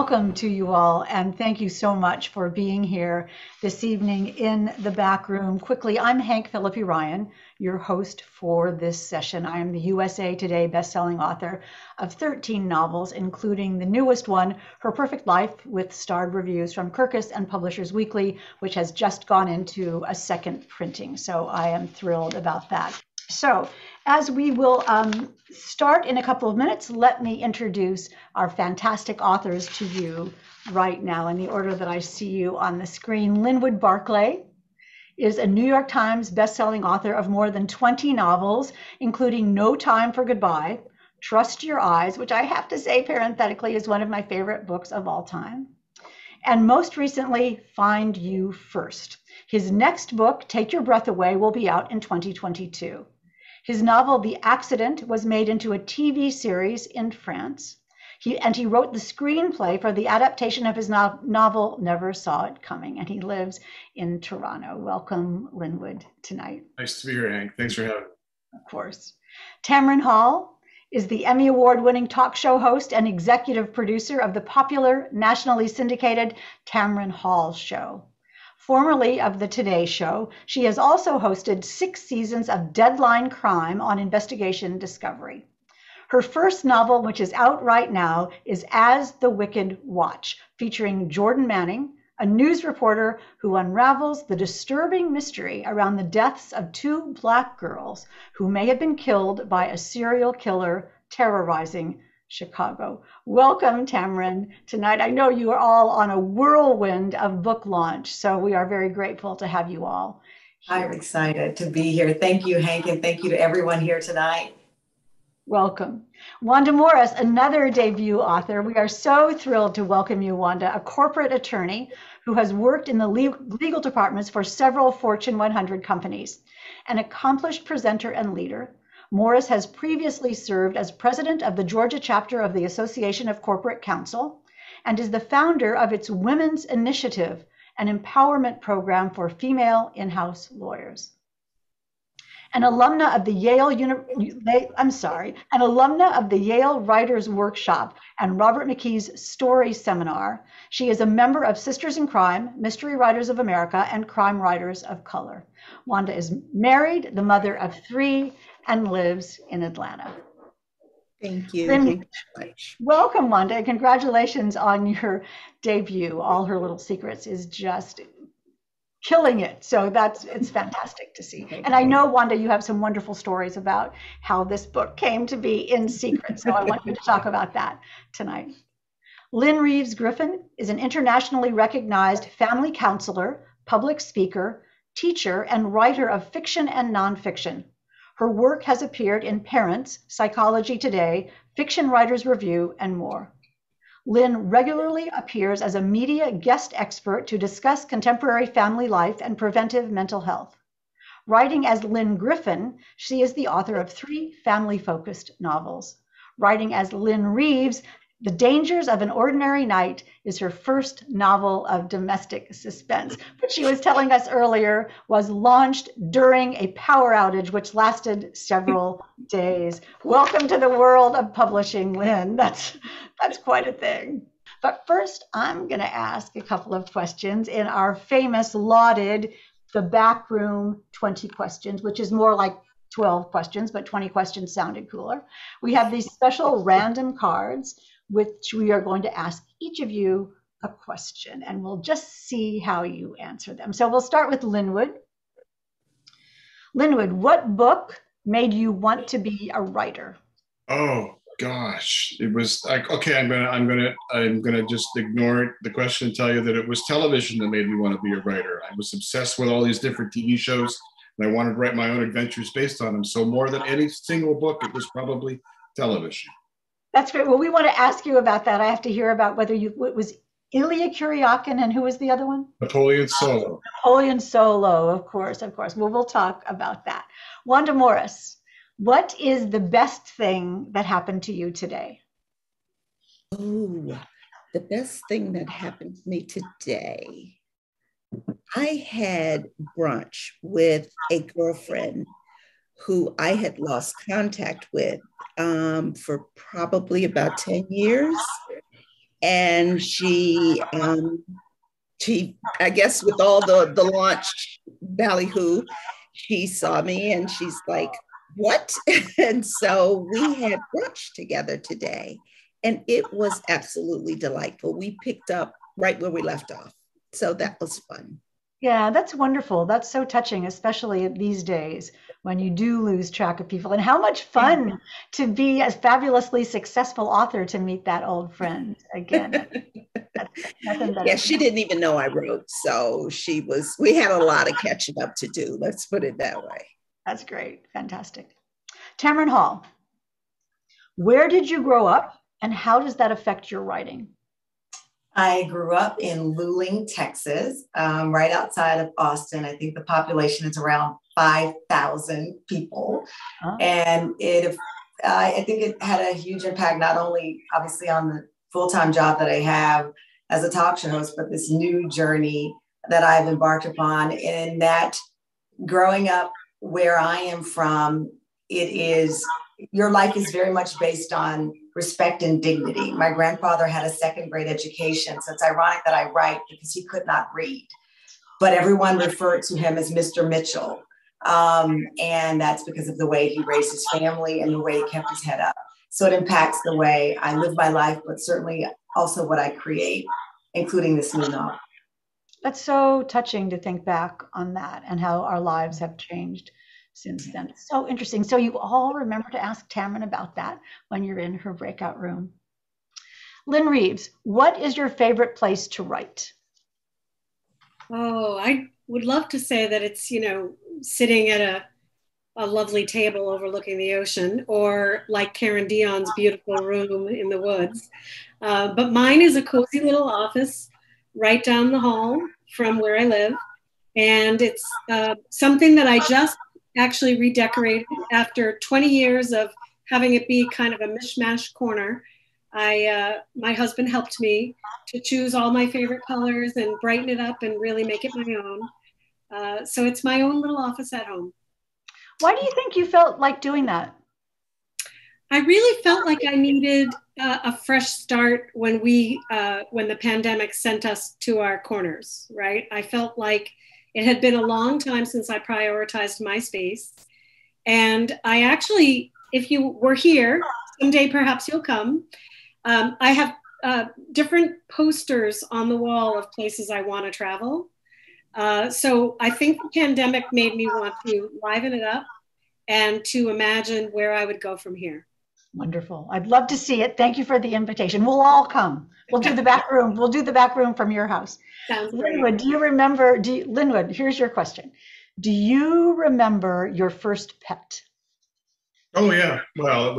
welcome to you all, and thank you so much for being here this evening in the back room. Quickly, I'm Hank Philippi Ryan, your host for this session. I am the USA Today bestselling author of 13 novels, including the newest one, Her Perfect Life, with starred reviews from Kirkus and Publishers Weekly, which has just gone into a second printing. So I am thrilled about that. So as we will start in a couple of minutes, let me introduce our fantastic authors to you right now in the order that I see you on the screen. Linwood Barclay is a New York Times bestselling author of more than 20 novels, including No Time for Goodbye, Trust Your Eyes, which I have to say parenthetically is one of my favorite books of all time, and most recently, Find You First. His next book, Take Your Breath Away, will be out in 2022. His novel, The Accident, was made into a TV series in France. He wrote the screenplay for the adaptation of his novel, Never Saw It Coming, and he lives in Toronto. Welcome, Linwood, tonight. Nice to be here, Hank. Thanks for having me. Of course. Tamron Hall is the Emmy Award-winning talk show host and executive producer of the popular, nationally syndicated Tamron Hall Show. Formerly of The Today Show, she has also hosted 6 seasons of Deadline Crime on Investigation Discovery. Her first novel, which is out right now, is As the Wicked Watch, featuring Jordan Manning, a news reporter who unravels the disturbing mystery around the deaths of 2 Black girls who may have been killed by a serial killer terrorizing Chicago. Welcome, Tamron, tonight. I know you are all on a whirlwind of book launch, so we are very grateful to have you all here. I'm excited to be here. Thank you, Hank, and thank you to everyone here tonight. Welcome. Wanda Morris, another debut author. We are so thrilled to welcome you, Wanda, a corporate attorney who has worked in the legal departments for several Fortune 100 companies. An accomplished presenter and leader, Morris has previously served as president of the Georgia chapter of the Association of Corporate Counsel and is the founder of its Women's Initiative, an empowerment program for female in-house lawyers. An alumna of the Yale Writers Workshop and Robert McKee's Story Seminar, she is a member of Sisters in Crime, Mystery Writers of America, and Crime Writers of Color. Wanda is married, the mother of 3, and lives in Atlanta. Thank you. Lynne, thank you so much. Welcome, Wanda, and congratulations on your debut. All Her Little Secrets is just killing it. So it's fantastic to see. And I know, Wanda, you have some wonderful stories about how this book came to be in secret. So I want you to talk about that tonight. Lynne Reeves Griffin is an internationally recognized family counselor, public speaker, teacher, and writer of fiction and nonfiction. Her work has appeared in Parents, Psychology Today, Fiction Writers Review, and more. Lynne regularly appears as a media guest expert to discuss contemporary family life and preventive mental health. Writing as Lynne Griffin, she is the author of 3 family-focused novels. Writing as Lynne Reeves, The Dangers of an Ordinary Night is her first novel of domestic suspense, which she was telling us earlier was launched during a power outage which lasted several days. Welcome to the world of publishing, Lynne. That's quite a thing. But first, I'm going to ask a couple of questions in our famous lauded The Backroom 20 questions, which is more like 12 questions, but 20 questions sounded cooler. We have these special random cards, which we are going to ask each of you a question, and we'll just see how you answer them. So we'll start with Linwood. Linwood, what book made you want to be a writer? Oh gosh, it was like, okay, I'm gonna just ignore the question and tell you that it was television that made me want to be a writer. I was obsessed with all these different TV shows, and I wanted to write my own adventures based on them. So more than any single book, it was probably television. That's great. Well, we want to ask you about that. I have to hear about whether it was Ilya Kuryakin, and who was the other one? Napoleon Solo. Napoleon Solo, of course. Well, we'll talk about that. Wanda Morris, what is the best thing that happened to you today? Oh, the best thing that happened to me today. I had brunch with a girlfriend who I had lost contact with for probably about 10 years. And she, I guess with all the launch ballyhoo, she saw me and she's like, what? And so we had brunch together today. And it was absolutely delightful. We picked up right where we left off. So that was fun. Yeah, that's wonderful. That's so touching, especially these days when you do lose track of people. And how much fun to be a fabulously successful author to meet that old friend again. That's nothing better. Yeah, she didn't even know I wrote. So we had a lot of catching up to do. Let's put it that way. That's great. Fantastic. Tamron Hall, where did you grow up and how does that affect your writing? I grew up in Luling, Texas, right outside of Austin. I think the population is around 5,000 people. Oh. And I think it had a huge impact, not only obviously on the full-time job that I have as a talk show host, but this new journey that I've embarked upon. And that growing up where I am from, your life is very much based on respect and dignity. My grandfather had a second grade education, so it's ironic that I write because he could not read, but everyone referred to him as Mr. Mitchell. And that's because of the way he raised his family and the way he kept his head up. So it impacts the way I live my life, but certainly also what I create, including this new novel. That's so touching to think back on that and how our lives have changed since then. It's so interesting. So you all remember to ask Tamron about that when you're in her breakout room. Lynne Reeves, what is your favorite place to write? Oh, I would love to say that it's, sitting at a lovely table overlooking the ocean, or like Karen Dion's beautiful room in the woods. But mine is a cozy little office right down the hall from where I live. And it's something that I just actually redecorated after 20 years of having it be kind of a mishmash corner. My husband helped me to choose all my favorite colors and brighten it up and really make it my own. So it's my own little office at home. Why do you think you felt like doing that? I really felt like I needed a fresh start when the pandemic sent us to our corners, right? I felt like it had been a long time since I prioritized my space. And I actually, if you were here, someday perhaps you'll come, I have different posters on the wall of places I want to travel. So I think the pandemic made me want to liven it up and to imagine where I would go from here. Wonderful. I'd love to see it. Thank you for the invitation. We'll all come. We'll do the back room. We'll do the back room from your house. Sounds great. Linwood, do you remember, Linwood, here's your question. Do you remember your first pet? Oh, yeah. Well,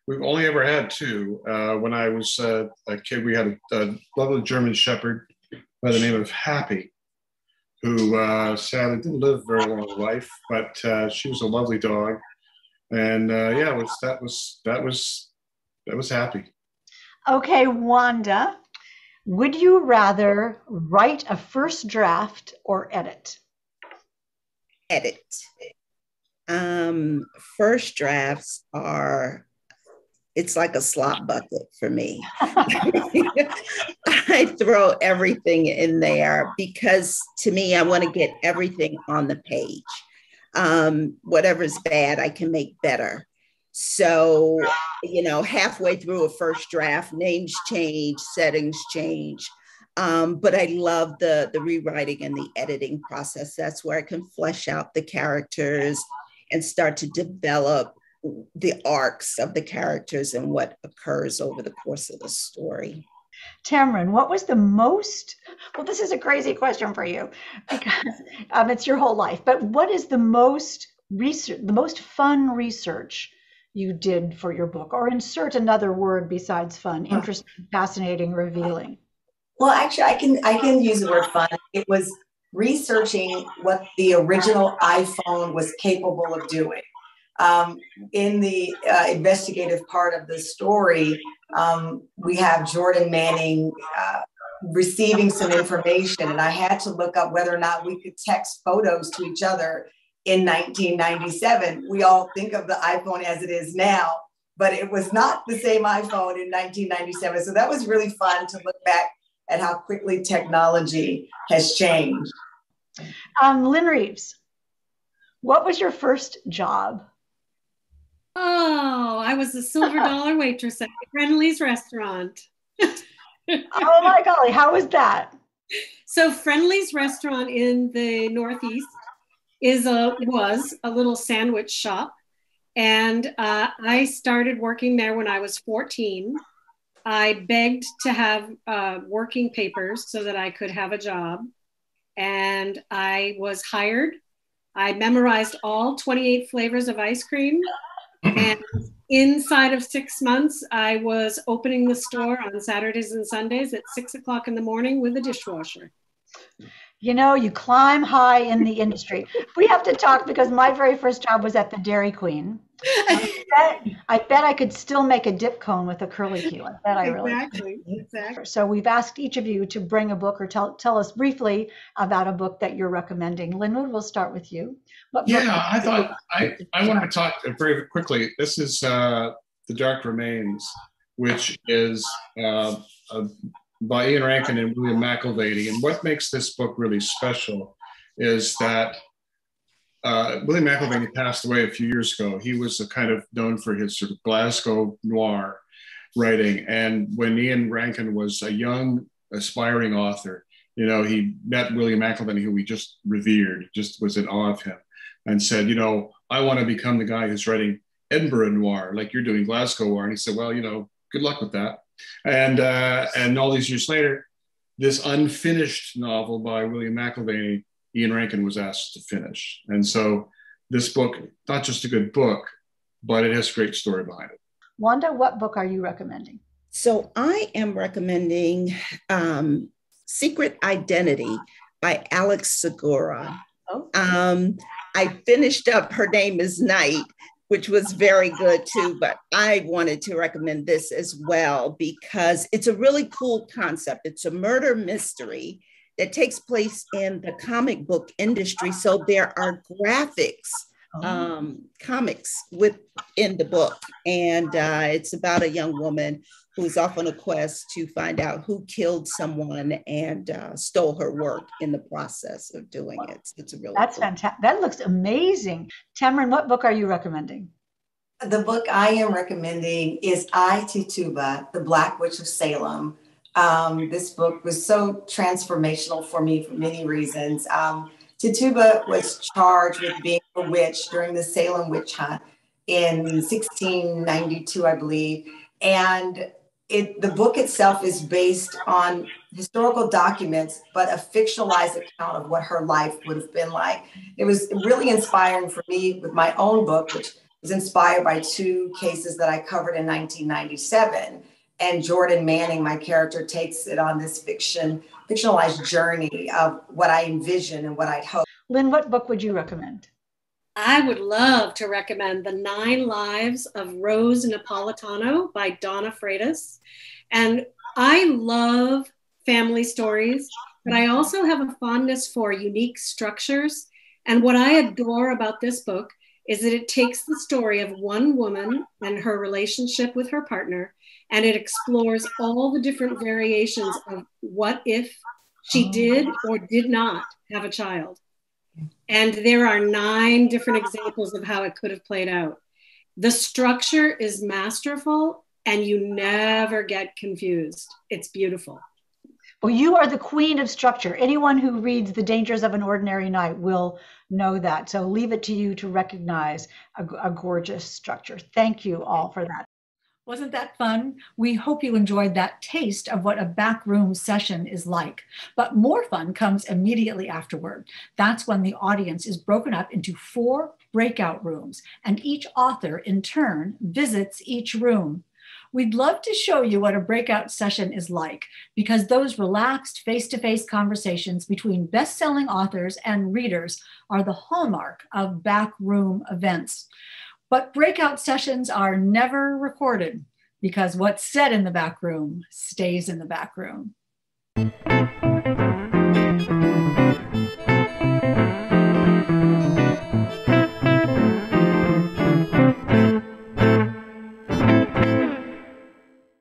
we've only ever had two. When I was a kid, we had a lovely German Shepherd by the name of Happy, who sadly didn't live a very long life, but she was a lovely dog. And that was Happy. Okay, Wanda, would you rather write a first draft or edit? Edit. First drafts it's like a slop bucket for me. I throw everything in there because to me, I want to get everything on the page. Whatever's bad, I can make better. So, halfway through a first draft, names change, settings change. But I love the rewriting and the editing process. That's where I can flesh out the characters and start to develop the arcs of the characters and what occurs over the course of the story. Tamron, what was the most, well, this is a crazy question for you because it's your whole life, but what is the most fun research you did for your book? Or insert another word besides fun, interesting, fascinating, revealing. Well, actually, I can use the word fun. It was researching what the original iPhone was capable of doing. In the investigative part of the story, we have Jordan Manning receiving some information, and I had to look up whether or not we could text photos to each other in 1997. We all think of the iPhone as it is now, but it was not the same iPhone in 1997. So that was really fun to look back at how quickly technology has changed. Lynne Reeves, what was your first job? Oh, I was a silver dollar waitress at Friendly's restaurant. Oh my golly, how was that? So Friendly's restaurant in the Northeast was a little sandwich shop. And I started working there when I was 14. I begged to have working papers so that I could have a job. And I was hired. I memorized all 28 flavors of ice cream. And inside of 6 months, I was opening the store on Saturdays and Sundays at 6 o'clock in the morning with a dishwasher. You know, you climb high in the industry. We have to talk because my very first job was at the Dairy Queen. I bet I could still make a dip cone with a curly Q. I bet I really could. Exactly. So we've asked each of you to bring a book or tell us briefly about a book that you're recommending. Linwood, we'll start with you. I thought I wanted to talk very quickly. This is The Dark Remains, which is by Ian Rankin and William McIlvaney. And what makes this book really special is that William McIlvaney passed away a few years ago. He was kind of known for his sort of Glasgow noir writing. And when Ian Rankin was a young, aspiring author, you know, he met William McIlvaney, who he just revered, just was in awe of him, and said, you know, I want to become the guy who's writing Edinburgh noir, like you're doing Glasgow noir. And he said, well, you know, good luck with that. And all these years later, this unfinished novel by William McIlvaney, Ian Rankin was asked to finish. And so this book, not just a good book, but it has a great story behind it. Wanda, what book are you recommending? So I am recommending Secret Identity by Alex Segura. Oh. I finished up Her Name is Night, which was very good too, but I wanted to recommend this as well because it's a really cool concept. It's a murder mystery that takes place in the comic book industry. So there are graphics, comics within the book. And it's about a young woman who's off on a quest to find out who killed someone and stole her work in the process of doing it. It's a really That's cool. fantastic. That looks amazing. Tamron, what book are you recommending? The book I am recommending is I, Tituba, The Black Witch of Salem. This book was so transformational for me for many reasons. Tituba was charged with being a witch during the Salem witch hunt in 1692, I believe. And the book itself is based on historical documents, but a fictionalized account of what her life would have been like. It was really inspiring for me with my own book, which was inspired by two cases that I covered in 1997. And Jordan Manning, my character, takes it on this fictionalized journey of what I envision and what I'd hope. Lynne, what book would you recommend? I would love to recommend The 9 Lives of Rose Napolitano by Donna Freitas. And I love family stories, but I also have a fondness for unique structures. And what I adore about this book is that it takes the story of one woman and her relationship with her partner, and it explores all the different variations of what if she did or did not have a child. And there are 9 different examples of how it could have played out. The structure is masterful and you never get confused. It's beautiful. Well, you are the queen of structure. Anyone who reads The Dangers of an Ordinary Night will know that. So leave it to you to recognize a gorgeous structure. Thank you all for that. Wasn't that fun? We hope you enjoyed that taste of what a backroom session is like. But more fun comes immediately afterward. That's when the audience is broken up into 4 breakout rooms, and each author in turn visits each room. We'd love to show you what a breakout session is like, because those relaxed face-to-face conversations between best-selling authors and readers are the hallmark of backroom events. But breakout sessions are never recorded, because what's said in the back room stays in the back room.